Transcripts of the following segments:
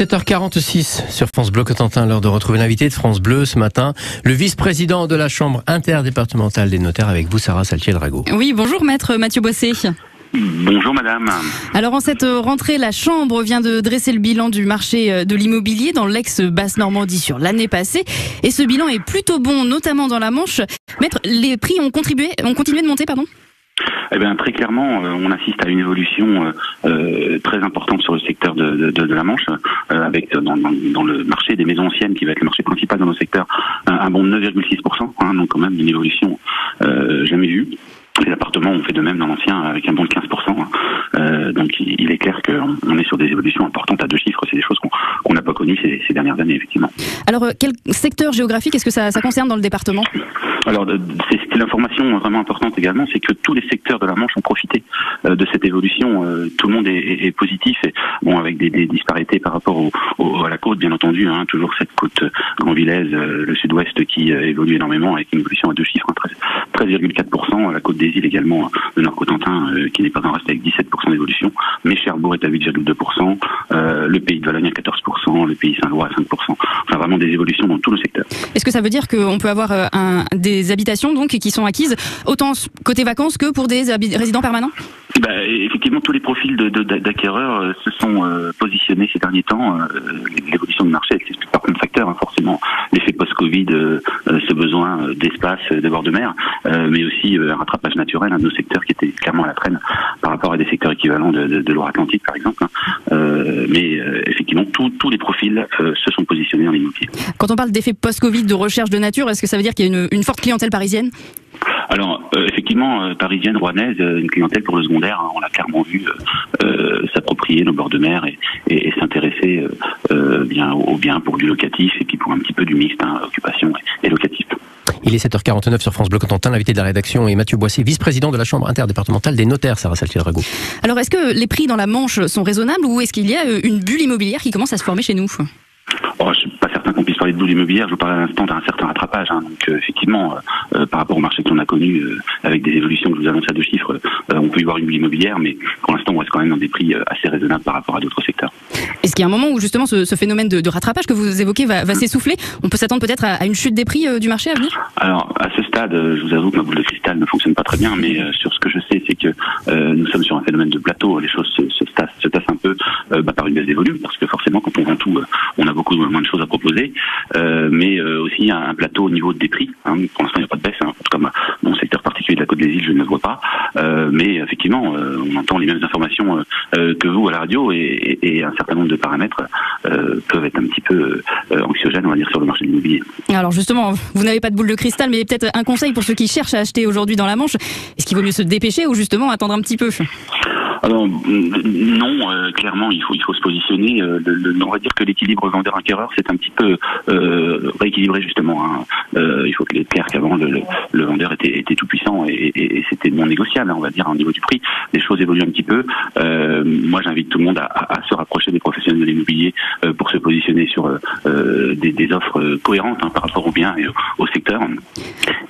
7h46 sur France Bleu Cotentin, l'heure de retrouver l'invité de France Bleu ce matin, le vice-président de la Chambre interdépartementale des notaires avec vous, Sarah Saltier-Drago. Oui, bonjour maître Mathieu Boissé. Bonjour madame. Alors en cette rentrée, la Chambre vient de dresser le bilan du marché de l'immobilier dans l'ex-Basse-Normandie sur l'année passée. Et ce bilan est plutôt bon, notamment dans la Manche. Maître, les prix ont continué de monter, pardon ? Eh bien, très clairement, on assiste à une évolution très importante sur le secteur de la Manche, avec dans le marché des maisons anciennes, qui va être le marché principal dans nos secteurs, un bond de 9,6%, donc quand même une évolution jamais vue. Les appartements ont fait de même dans l'ancien avec un bond de 15%. Donc il est clair qu'on est sur des évolutions importantes à deux chiffres. C'est des choses qu'on n'a pas connues ces dernières années, effectivement. Alors, quel secteur géographique est-ce que ça concerne dans le département ? Alors, c'est l'information vraiment importante également, c'est que tous les secteurs de la Manche ont profité de cette évolution. Tout le monde est positif, et, bon, avec des disparités par rapport à la côte, bien entendu. Toujours cette côte Grand-Villaise, le sud-ouest qui évolue énormément avec une évolution à deux chiffres, 13,4%. La côte des îles également, le Nord-Cotentin, qui n'est pas en reste avec 17% d'évolution. Mais Cherbourg est à 8,2%, le Pays de Valogne à 14%, le Pays Saint-Lois à 5%. Enfin, vraiment des évolutions dans tout le secteur. Est-ce que ça veut dire qu'on peut avoir des habitations donc qui sont acquises autant côté vacances que pour des résidents permanents ? Effectivement, tous les profils d'acquéreurs se sont positionnés ces derniers temps. L'évolution du marché s'explique par plein de facteurs, forcément l'effet post-Covid, ce besoin d'espace, de bord de mer, mais aussi un rattrapage naturel de nos secteurs qui étaient clairement à la traîne par rapport à des secteurs équivalents de Loire-Atlantique, par exemple. Mais effectivement, tous les profils se sont positionnés dans l'immobilier. Quand on parle d'effet post-Covid, de recherche de nature, est-ce que ça veut dire qu'il y a une forte clientèle parisienne ? Alors, effectivement, parisienne, rouennaise, une clientèle pour le secondaire, on l'a clairement vu s'approprier nos bords de mer et s'intéresser bien au bien pour du locatif et puis pour un petit peu du mixte, occupation et locatif. Il est 7h49 sur France Bleu Cotentin, l'invité de la rédaction est Mathieu Boissé, vice-président de la Chambre interdépartementale des notaires, Sarah Saltier-Drago. Alors, est-ce que les prix dans la Manche sont raisonnables ou est-ce qu'il y a une bulle immobilière qui commence à se former chez nous ? Je ne suis pas certain qu'on puisse parler de bulle immobilière. Je vous parlais à l'instant d'un certain rattrapage. Donc effectivement, par rapport au marché que l'on a connu, avec des évolutions que je vous annonce à deux chiffres, on peut y voir une bulle immobilière, mais pour l'instant, on reste quand même dans des prix assez raisonnables par rapport à d'autres secteurs. Est-ce qu'il y a un moment où justement ce phénomène de rattrapage que vous évoquez va s'essouffler ? On peut s'attendre peut-être à une chute des prix du marché à venir ? Alors, à ce stade, je vous avoue que ma boule de cristal ne fonctionne pas très bien, mais sur ce que je sais, c'est que nous sommes sur un phénomène de plateau. Les choses se tassent un peu par une baisse des volumes, parce que forcément, quand on vend tout, on a beaucoup moins de choses à proposer, mais aussi un plateau au niveau des prix. Pour l'instant, il n'y a pas de baisse. En tout cas, mon secteur particulier de la Côte des Îles, je ne le vois pas. Mais effectivement, on entend les mêmes informations que vous à la radio, et un certain nombre de paramètres peuvent être un petit peu anxiogènes, on va dire, sur le marché de l'immobilier. Alors justement, vous n'avez pas de boule de cristal, mais peut-être un conseil pour ceux qui cherchent à acheter aujourd'hui dans la Manche. Est-ce qu'il vaut mieux se dépêcher ou justement attendre un petit peu ? Alors non, clairement il faut se positionner. On va dire que l'équilibre vendeur-acquéreur c'est un petit peu rééquilibré justement. Il faut que les clair qu'avant le vendeur était tout puissant et c'était non négociable, on va dire, au niveau du prix. Les choses évoluent un petit peu. Moi j'invite tout le monde à se rapprocher des professionnels de l'immobilier pour se positionner sur des offres cohérentes par rapport aux biens et au secteur.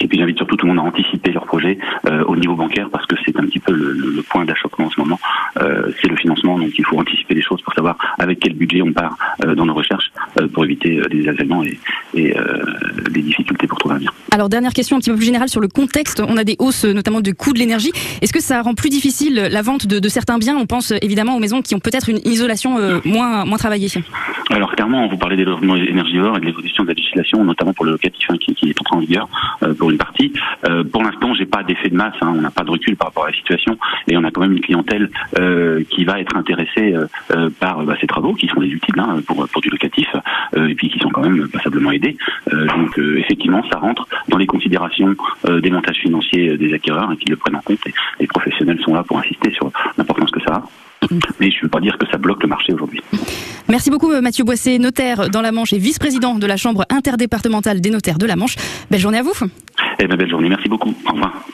Et puis j'invite surtout tout le monde à anticiper leurs projets au niveau bancaire, parce que c'est un petit peu le point d'achoppement en ce moment. C'est le financement, donc il faut anticiper les choses pour savoir avec quel budget on part dans nos recherches pour éviter les désagréments et les difficultés pour trouver un bien. Alors dernière question un petit peu plus générale sur le contexte, on a des hausses notamment de coûts de l'énergie. Est-ce que ça rend plus difficile la vente de certains biens ? On pense évidemment aux maisons qui ont peut-être une isolation moins travaillée. Alors clairement, vous parlez des logements énergivores et de l'évolution de la législation, notamment pour le locatif qui est entré en vigueur pour une partie. Pour l'instant, j'ai pas d'effet de masse, on n'a pas de recul par rapport à la situation, et on a quand même une clientèle qui va être intéressée par ces travaux qui sont des utiles pour du locatif, et puis qui sont quand même passablement aidés. Donc effectivement, ça rentre dans les considérations des montages financiers des acquéreurs qui le prennent en compte, et les professionnels sont là pour insister sur l'importance que ça a. Mais je ne veux pas dire que ça bloque le marché aujourd'hui. Merci beaucoup Mathieu Boissé, notaire dans la Manche et vice-président de la Chambre interdépartementale des notaires de la Manche. Belle journée à vous. Belle journée, merci beaucoup. Au revoir.